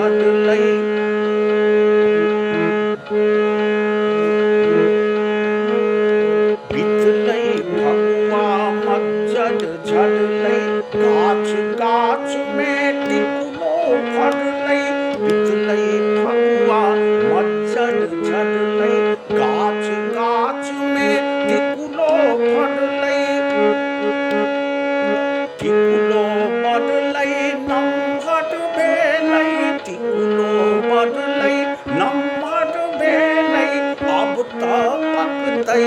lây bit lây phagua majjad jhad lây gach gach mein tikulo phad lây bit lây phagua majjad jhad lây gach gach mein tikulo phad lây tikulo bad lây nam had be lây tikulo bad lây nam had be lây ab ta pak tai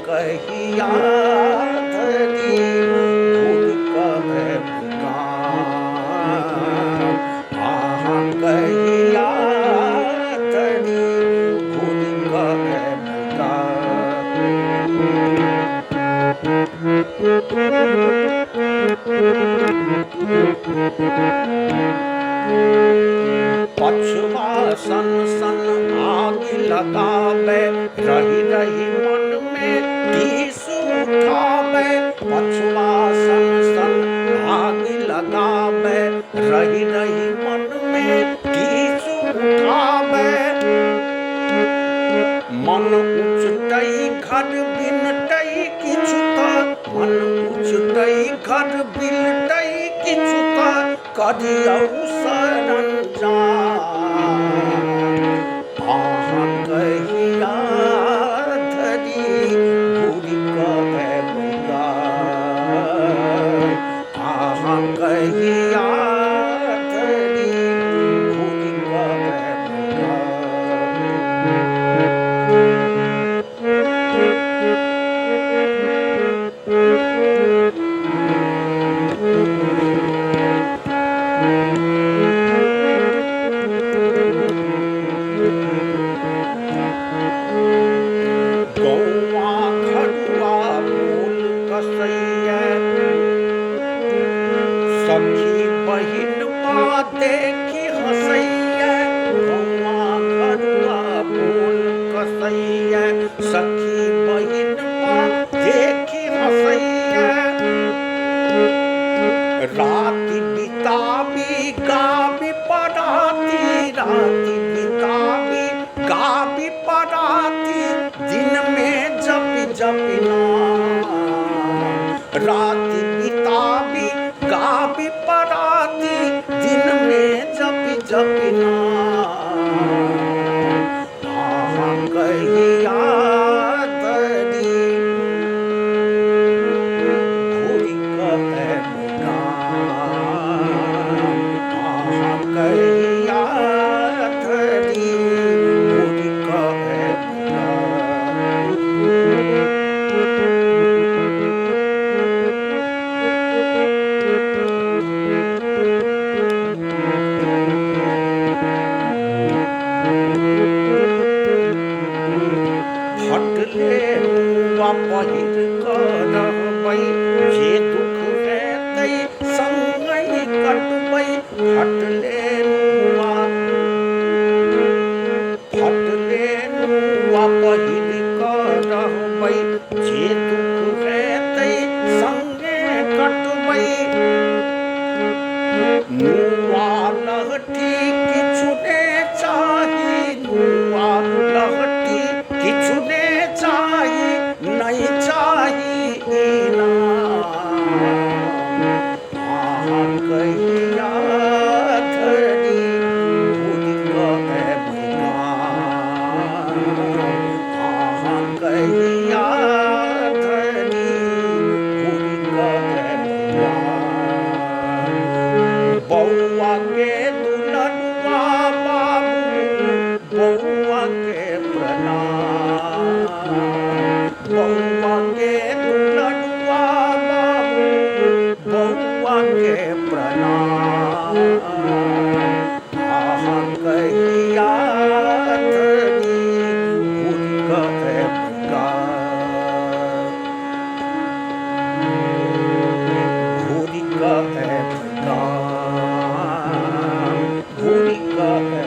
कहिया धरी भूल कहे कहिया धरी भूल कहे पछुआ सन सन आग लगावे रही रही मन में टीस उठावे पछुआ सन सन आग लगावे रही रही मन में टीस उठावे मन उचटई घर बिनटई किछुता मन उचटई घर बिनटई किछुता कदियौ शरण जा कहिया धरी भूल कहे कहिया धरी भूल कहे सखी बहिन देखी हंसैया गौआ घरुआ बोल कसैया सखी बहिन देखी हंसैया राति बिताबी गाबी पराती राति बिताबी गाबी पराती दिन में जपी जपी राति बिताबी गाबी पराती दिन में जपी जपी कहिया धरी भूल कहे कहिया धरी भूल कहे पहिर करबै जे दुख हेतै संगहि कटबै फटले नुआ पहिर करबै जे दुख हेतै संगे कटबै नुआ लहठी किछु ने चाही नुआ लहठी किछु ने चाही नहीं चाही कहिया धरी भूल कहे कहिया धरी भूल कहे बउआ के दुल्हनुआ बाबू बउआ के प्रणाम बउआ के दुल्हनुआ बाबू बउआ के प्रणाम कहिया धरी भूल कहे भूल कहे भूल कहे